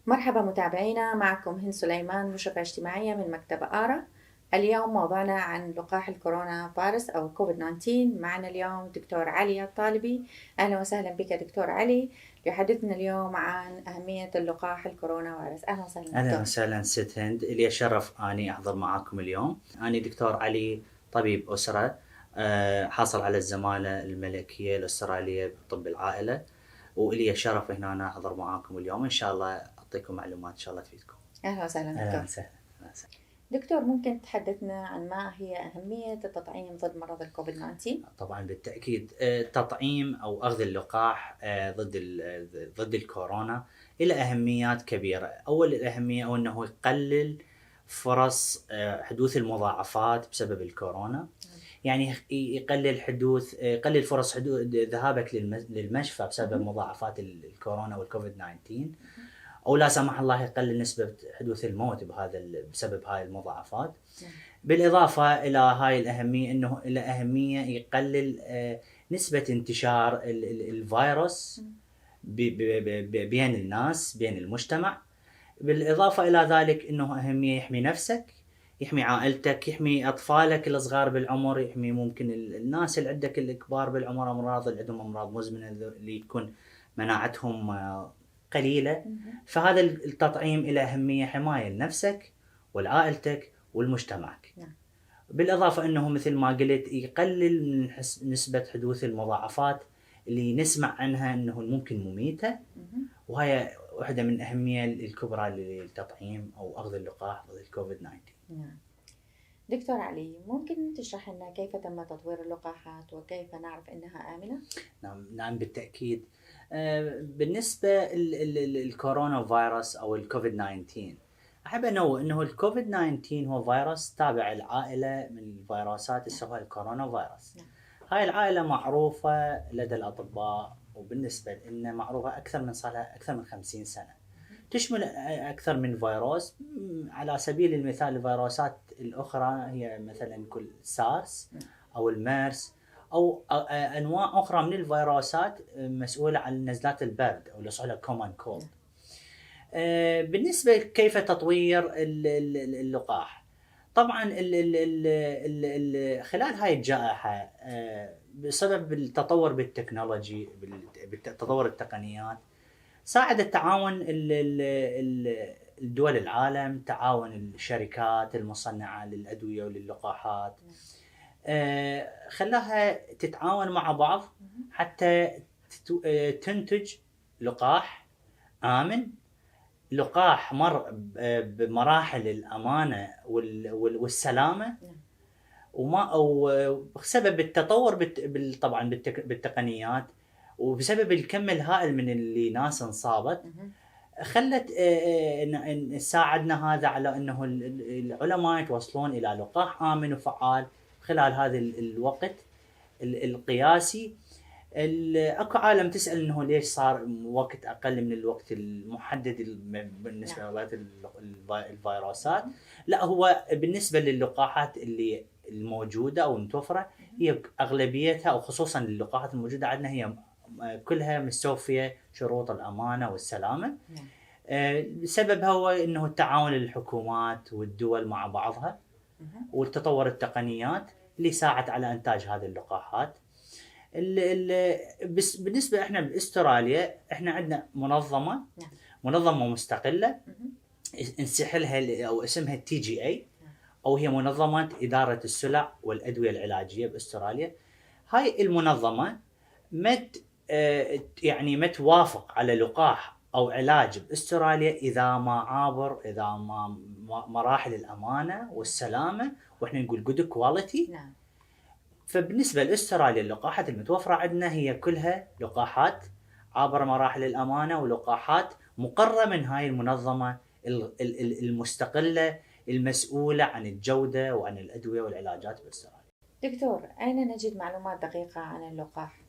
مرحبا متابعينا، معكم هند سليمان، مشرفة اجتماعية من مكتب آرا. اليوم موضوعنا عن لقاح الكورونا فيروس أو كوفيد 19. معنا اليوم دكتور علي الطالبي. أهلا وسهلا بك دكتور علي، يحدثنا اليوم عن أهمية اللقاح الكورونا فيروس. أهلا وسهلا أهلا دكتور. وسهلا ست هند، لي شرف أني أحضر معاكم اليوم. أنا دكتور علي، طبيب أسرة، حاصل على الزمالة الملكية الأسترالية بطب العائلة، وإلي شرف هنا أنا أحضر معاكم اليوم. إن شاء الله أعطيكم معلومات إن شاء الله تفيدكم. أهلا وسهلا أهلا دكتور. وسهلا. أهلا وسهلا. دكتور، ممكن تحدثنا عن ما هي أهمية التطعيم ضد مرض الكوفيد 19؟ طبعا بالتأكيد، التطعيم أو أخذ اللقاح ضد الكورونا له أهميات كبيرة. أول الأهمية هو أنه يقلل فرص حدوث المضاعفات بسبب الكورونا. يعني يقلل فرص حدوث ذهابك للمشفى بسبب مضاعفات الكورونا والكوفيد 19، او لا سمح الله يقلل نسبة حدوث الموت بسبب هاي المضاعفات. بالاضافة الى هاي الاهمية، انه له اهمية يقلل نسبة انتشار الفيروس بين الناس، بين المجتمع. بالاضافة الى ذلك انه اهمية يحمي نفسك، يحمي عائلتك، يحمي اطفالك الصغار بالعمر، يحمي ممكن الناس اللي عندك الكبار بالعمر، امراض اللي عندهم امراض مزمنه اللي تكون مناعتهم قليله. فهذا التطعيم له اهميه حمايه لنفسك ولعائلتك ولمجتمعك. بالاضافه انه مثل ما قلت يقلل من نسبه حدوث المضاعفات اللي نسمع عنها انه ممكن مميته، وهي واحدة من الأهمية الكبرى للتطعيم أو أخذ اللقاح ضد الكوفيد 19. نعم. دكتور علي، ممكن تشرح لنا كيف تم تطوير اللقاحات وكيف نعرف أنها آمنة؟ نعم بالتأكيد. بالنسبة للكورونا فيروس أو الكوفيد 19، أحب أنوه أنه الكوفيد 19 هو فيروس تابع العائلة من الفيروسات اسمها الكورونا فيروس. هاي العائلة معروفة لدى الأطباء، وبالنسبة لنا معروفة صار لها أكثر من 50 سنة. تشمل أكثر من فيروس. على سبيل المثال الفيروسات الأخرى هي مثلا كل سارس أو الميرس أو أنواع أخرى من الفيروسات مسؤولة عن نزلات البرد أو اللي يصير كومن كولد. بالنسبة كيف تطوير اللقاح، طبعا خلال هاي الجائحة بسبب التطور بالتكنولوجي، بالتطور التقنيات، ساعد التعاون الدول العالم، تعاون الشركات المصنعة للأدوية وللقاحات، خلاها تتعاون مع بعض حتى تنتج لقاح آمن، لقاح مر بمراحل الأمانة والسلامة، وبسبب التطور طبعا بالتقنيات، وبسبب الكم الهائل من اللي ناس انصابت، خلت ساعدنا هذا على انه العلماء يتوصلون الى لقاح امن وفعال خلال هذا الوقت القياسي. اكو عالم تسال انه ليش صار وقت اقل من الوقت المحدد بالنسبه للفيروسات. لا، هو بالنسبه للقاحات اللي الموجوده او المتوفره، هي اغلبيتها او خصوصا اللقاحات الموجوده عندنا هي كلها مستوفيه شروط الامانه والسلامه. سببها هو انه التعاون الحكومات والدول مع بعضها، والتطور التقنيات اللي ساعد على انتاج هذه اللقاحات. بالنسبه احنا باستراليا، احنا عندنا منظمه مستقله نسحلها او اسمها TGA، او هي منظمه اداره السلع والادويه العلاجيه باستراليا. هاي المنظمه ما توافق على لقاح او علاج باستراليا اذا ما مراحل الامانه والسلامه، واحنا نقول جود كواليتي. فبالنسبه لاستراليا اللقاحات المتوفره عندنا هي كلها لقاحات عابره مراحل الامانه، ولقاحات مقرره من هاي المنظمه المستقله المسؤوله عن الجوده وعن الادويه والعلاجات باستراليا. دكتور، أين نجد معلومات دقيقة عن اللقاح؟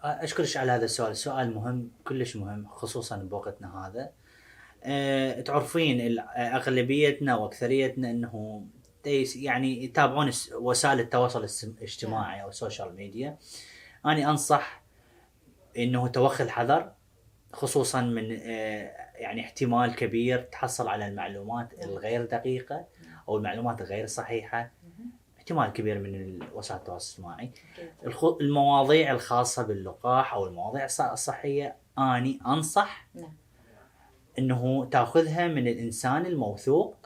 أشكرك على هذا السؤال، سؤال مهم، كلش مهم، خصوصا بوقتنا هذا. تعرفين أغلبيتنا وأكثريتنا أنه يعني يتابعون وسائل التواصل الاجتماعي أو السوشيال ميديا. أنا أنصح أنه توخي الحذر، خصوصا من يعني احتمال كبير تحصل على المعلومات الغير دقيقة أو المعلومات الغير صحيحة. احتمال كبير من وسائل التواصل الاجتماعي. المواضيع الخاصة باللقاح أو المواضيع الصحية أني أنصح أنه تأخذها من الإنسان الموثوق،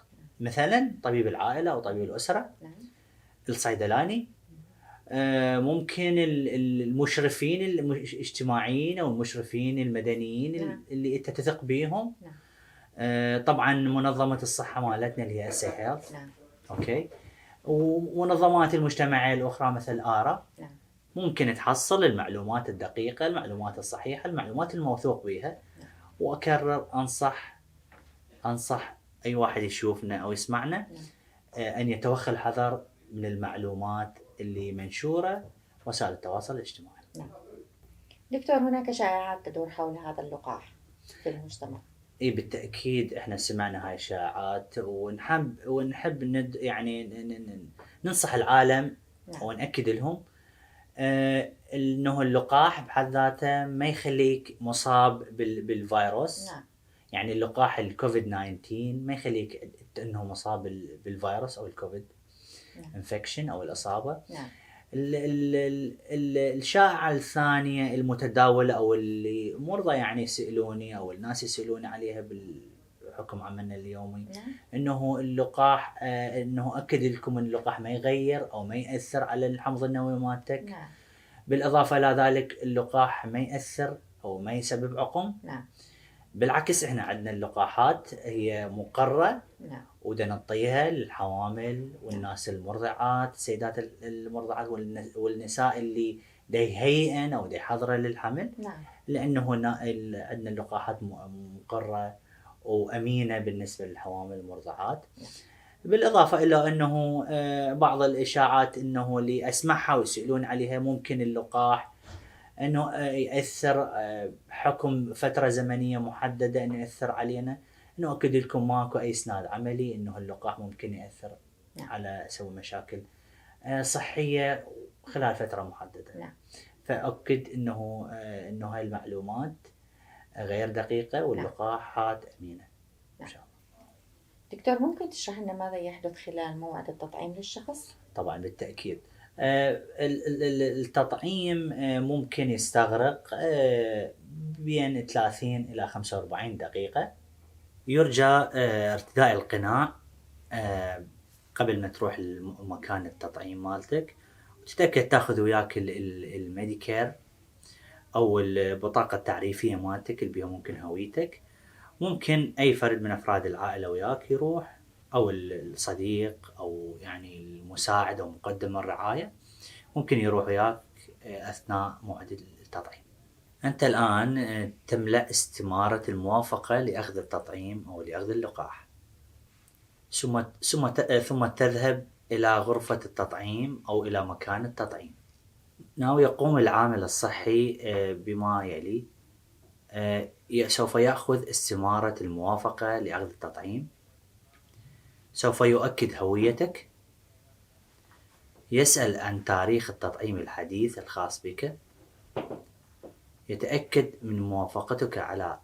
مثلا طبيب العائلة أو طبيب الأسرة، الصيدلاني، ممكن المشرفين الاجتماعيين أو المشرفين المدنيين اللي أنت تثق بيهم. طبعا منظمة الصحة مالتنا اللي هي SAHEalth. أوكي. ومنظمات المجتمعية الأخرى مثل آرا. ممكن تحصل المعلومات الدقيقة، المعلومات الصحيحة، المعلومات الموثوق بها. وأكرر أنصح أي واحد يشوفنا أو يسمعنا أن يتوخى الحذر من المعلومات اللي منشورة وسائل التواصل الاجتماعي. دكتور، هناك شائعات تدور حول هذا اللقاح في المجتمع. بالتأكيد احنا سمعنا هاي الشائعات، ونحب يعني ننصح العالم ونأكد لهم انه اللقاح بحد ذاته ما يخليك مصاب بالفيروس. يعني اللقاح الكوفيد 19 ما يخليك انه مصاب بالفيروس او الكوفيد انفكشن او الاصابه. الشائعة الثانية المتداولة أو اللي مرضى يعني يسألوني أو الناس يسألوني عليها بالحكم عملنا اليومي، إنه اللقاح إنه أكد لكم إن اللقاح ما يغير أو ما يأثر على الحمض النووي مالتك. بالإضافة إلى ذلك اللقاح ما يأثر أو ما يسبب عقم. بالعكس إحنا عندنا اللقاحات هي مقررة ودا نعطيها للحوامل والناس المرضعات، السيدات المرضعات والنساء اللي دا يهيئن أو دا يحضرن للحمل. لأنه عندنا اللقاحات مقررة وأمينة بالنسبة للحوامل المرضعات. بالإضافة إلى أنه بعض الإشاعات أنه اللي أسمعها ويسألون عليها ممكن اللقاح أنه يأثر حكم فترة زمنية محددة أنه يأثر علينا. أنه أكد لكم ماكو أي إسناد عملي أنه اللقاح ممكن يأثر على سوي مشاكل صحية خلال فترة محددة. فأكد أنه هاي المعلومات غير دقيقة واللقاحات أمينة إن شاء الله. دكتور، ممكن تشرح لنا ماذا يحدث خلال موعد التطعيم للشخص؟ طبعا بالتأكيد. التطعيم ممكن يستغرق بين 30 إلى 45 دقيقة. يرجى ارتداء القناع قبل ما تروح لمكان التطعيم مالتك، وتتأكد تاخذ وياك الميديكير أو البطاقة التعريفية مالتك اللي بيها ممكن هويتك. ممكن أي فرد من أفراد العائلة وياك يروح، أو الصديق أو يعني المساعد أو مقدم الرعاية ممكن يروح وياك أثناء موعد التطعيم. أنت الآن تملأ استمارة الموافقة لأخذ التطعيم أو لأخذ اللقاح، ثم تذهب إلى غرفة التطعيم أو إلى مكان التطعيم. يقوم العامل الصحي بما يلي. سوف يأخذ استمارة الموافقة لأخذ التطعيم، سوف يؤكد هويتك، يسأل عن تاريخ التطعيم الحديث الخاص بك، يتأكد من موافقتك على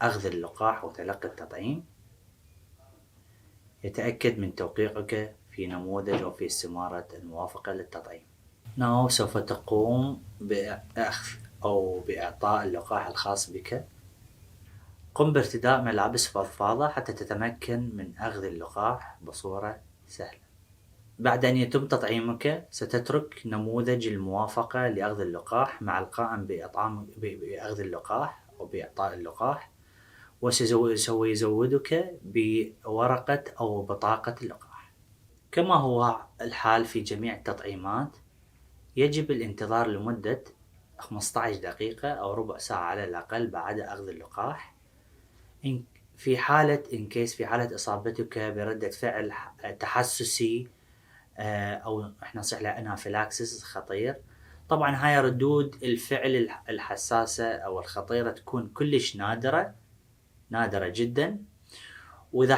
أخذ اللقاح وتلقي التطعيم، يتأكد من توقيعك في نموذج وفي استمارة الموافقة للتطعيم. سوف تقوم بأخذ أو بإعطاء اللقاح الخاص بك. قم بارتداء ملابس فضفاضة حتى تتمكن من أخذ اللقاح بصورة سهلة. بعد أن يتم تطعيمك ستترك نموذج الموافقة لأخذ اللقاح مع القائم بأخذ اللقاح أو بإعطاء اللقاح، وسوف يزودك بورقة أو بطاقة اللقاح. كما هو الحال في جميع التطعيمات، يجب الانتظار لمدة 15 دقيقة أو ربع ساعة على الأقل بعد أخذ اللقاح. في حالة إصابتك بردة فعل تحسسي أو إحنا نصيح لها أنافيلاكسيس خطير. طبعا هاي ردود الفعل الحساسة أو الخطيرة تكون كلش نادرة جدا، وإذا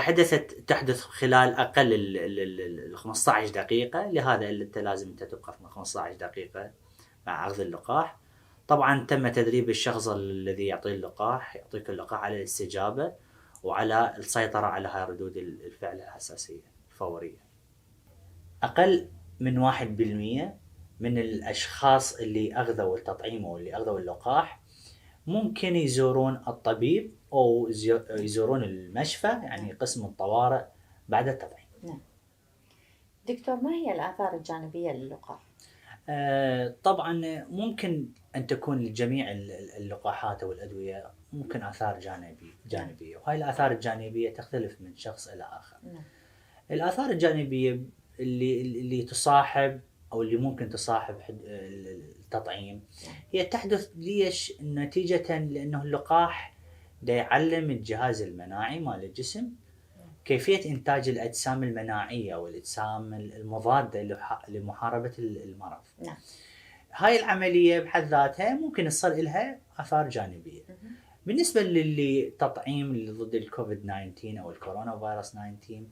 تحدث خلال أقل ال 15 دقيقة. لهذا أنت لازم تبقى 15 دقيقة مع أخذ اللقاح. طبعا تم تدريب الشخص الذي يعطيك اللقاح على الاستجابة وعلى السيطرة على هاي ردود الفعل الحساسية الفورية. أقل من 1% من الأشخاص اللي أخذوا التطعيم أو اللي أخذوا اللقاح ممكن يزورون الطبيب أو يزورون المشفى، يعني قسم الطوارئ بعد التطعيم. نعم. دكتور، ما هي الآثار الجانبية للقاح؟ طبعا ممكن أن تكون لجميع اللقاحات أو الأدوية ممكن آثار جانبية، وهاي الآثار الجانبية تختلف من شخص إلى آخر. الآثار الجانبية اللي تصاحب أو اللي ممكن تصاحب التطعيم هي تحدث ليش نتيجة لأنه اللقاح دا يعلم الجهاز المناعي مال الجسم كيفية إنتاج الأجسام المناعية أو الأجسام المضادة لمحاربة المرض. نعم. هاي العملية بحد ذاتها ممكن يصير لها آثار جانبية. بالنسبة للتطعيم ضد الكوفيد 19 أو الكورونا فيروس 19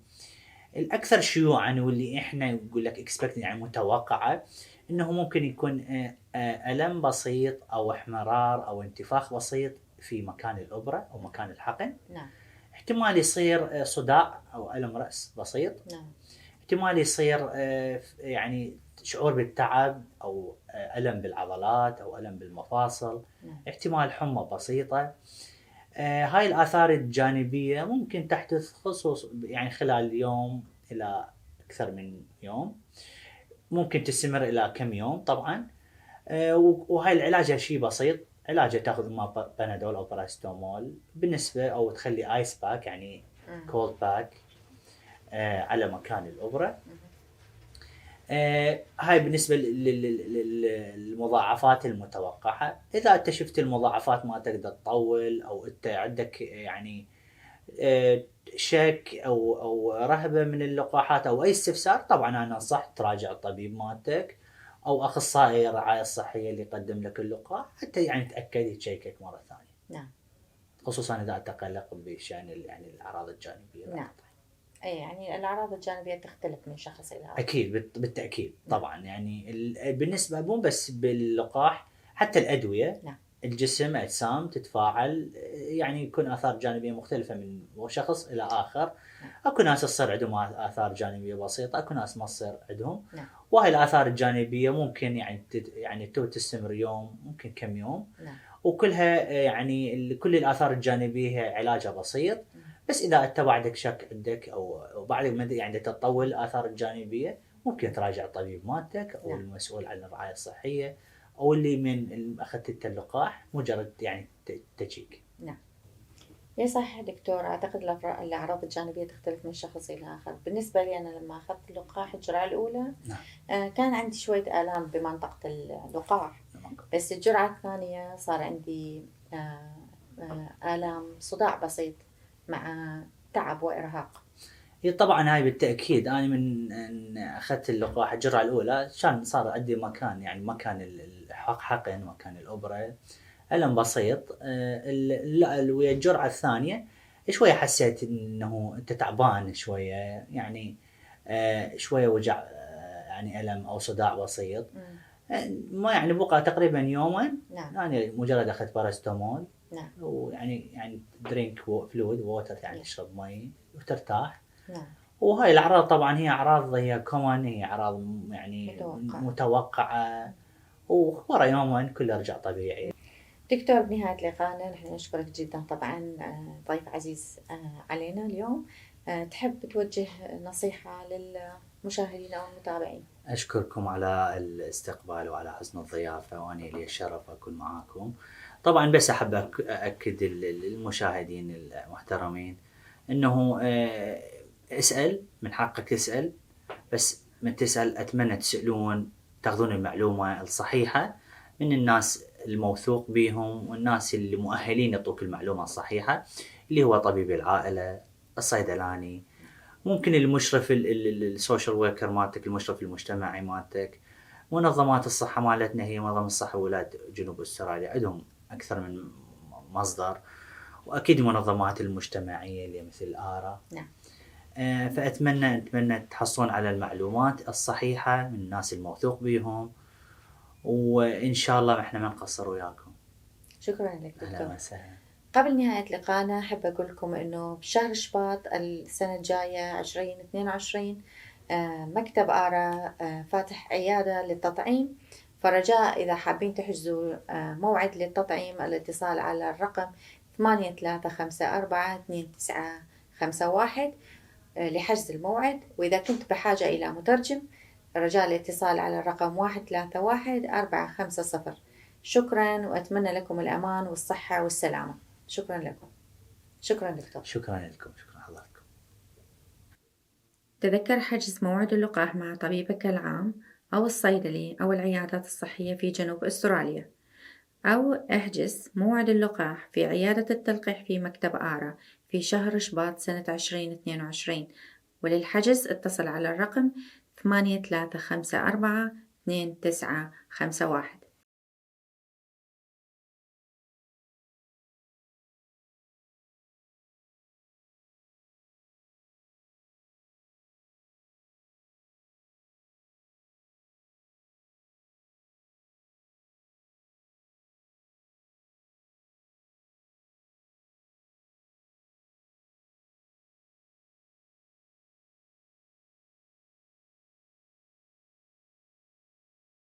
الأكثر شيوعاً واللي إحنا نقول لك expect يعني متوقعة إنه ممكن يكون ألم بسيط أو احمرار أو انتفاخ بسيط في مكان الإبرة أو مكان الحقن. نعم. احتمال يصير صداع أو ألم رأس بسيط. نعم. احتمال يصير يعني شعور بالتعب أو ألم بالعضلات أو ألم بالمفاصل. نعم. احتمال حمى بسيطة. هاي الآثار الجانبية ممكن تحدث خصوص يعني خلال يوم إلى أكثر من يوم، ممكن تستمر إلى كم يوم طبعا. وهاي العلاج شيء بسيط، علاجه تاخذ اما بنادول او باراستومول بالنسبه، او تخلي ايس باك يعني كولد باك على مكان الابره. هاي بالنسبه للمضاعفات المتوقعه. اذا انت شفت المضاعفات ما تقدر تطول او انت عندك يعني شك او رهبه من اللقاحات او اي استفسار، طبعا انا انصح تراجع الطبيب مالتك او اخصائي الرعايه الصحيه اللي يقدم لك اللقاح حتى يعني تاكد يشيكك مره ثانيه. نعم. خصوصا اذا تقلق بشان يعني الاعراض الجانبيه. نعم. اي يعني الاعراض الجانبيه تختلف من شخص الى اخر. اكيد بالتاكيد. طبعا يعني بالنسبه مو بس باللقاح، حتى الادويه. نعم. الجسم اجسام تتفاعل، يعني يكون اثار جانبيه مختلفه من شخص الى اخر. اكو ناس تصير عندهم اثار جانبيه بسيطه، اكو ناس ما تصير عندهم. نعم. وهي الاثار الجانبيه ممكن يعني تستمر يوم، ممكن كم يوم. نعم. وكلها يعني كل الاثار الجانبيه هي علاجها بسيط. بس اذا انت بعدك شك عندك او بعدك يعني تطول الاثار الجانبيه، ممكن تراجع الطبيب مالتك او نعم. المسؤول عن الرعايه الصحيه او اللي من اخذت اللقاح، مجرد يعني تجيك. نعم. اي صح دكتور، اعتقد الاعراض الجانبيه تختلف من شخص الى اخر. بالنسبه لي انا لما اخذت اللقاح الجرعه الاولى كان عندي شويه الام بمنطقه اللقاح، بس الجرعه الثانيه صار عندي الام صداع بسيط مع تعب وارهاق. طبعا هاي بالتاكيد. انا من ان اخذت اللقاح الجرعه الاولى كان صار عندي مكان يعني مكان الحقن مكان الابره ألم بسيط. ويا الجرعة الثانية شوية حسيت إنه أنت تعبان شوية، يعني شوية وجع، يعني ألم أو صداع بسيط. ما يعني بقى تقريبا يوما. نعم. يعني مجرد أخذت باراستامول. نعم. ويعني درينك فلويد ووتر، يعني تشرب مي وترتاح. نعم. وهاي الأعراض طبعا هي أعراض هي كومن، هي أعراض يعني متوقعة. وورا يوما كله رجع طبيعي. دكتور، بنهاية لقائنا نحن نشكرك جدا طبعا، ضيف عزيز علينا اليوم. تحب توجه نصيحة للمشاهدين أو المتابعين؟ أشكركم على الاستقبال وعلى حسن الضيافة، وأنا لي الشرف أكون معاكم. طبعا بس أحب أكد للمشاهدين المحترمين أنه اسأل، من حقك تسأل، بس من تسأل أتمنى تسألون تاخذون المعلومة الصحيحة من الناس الموثوق بهم والناس اللي مؤهلين يعطوك المعلومة الصحيحة، اللي هو طبيب العائلة، الصيدلاني، ممكن المشرف السوشيال وركر مالتك، المشرف المجتمعي مالتك. منظمات الصحة مالتنا هي منظمة الصحة ولاد جنوب استراليا، عندهم أكثر من مصدر. وأكيد منظمات المجتمعية اللي مثل آرا. نعم. فأتمنى تحصلون على المعلومات الصحيحة من الناس الموثوق بهم، وإن شاء الله إحنا ما نقصر وياكم. شكرا لك أهلا دكتور. وسهلا. قبل نهاية لقائنا أحب أقول لكم أنه بشهر شباط السنة الجاية 2022 مكتب آرا فاتح عيادة للتطعيم، فرجاء إذا حابين تحجزوا موعد للتطعيم الاتصال على الرقم 83542951 لحجز الموعد. وإذا كنت بحاجة إلى مترجم رجاء الاتصال على الرقم 131450. شكرا، وأتمنى لكم الأمان والصحة والسلامة. شكرا لكم. شكرا دكتور. شكرا لكم. شكرا حضرتك. تذكر حجز موعد اللقاح مع طبيبك العام أو الصيدلي أو العيادات الصحية في جنوب أستراليا، أو احجز موعد اللقاح في عيادة التلقيح في مكتب آرا في شهر شباط سنة 2022. وللحجز اتصل على الرقم 83542951.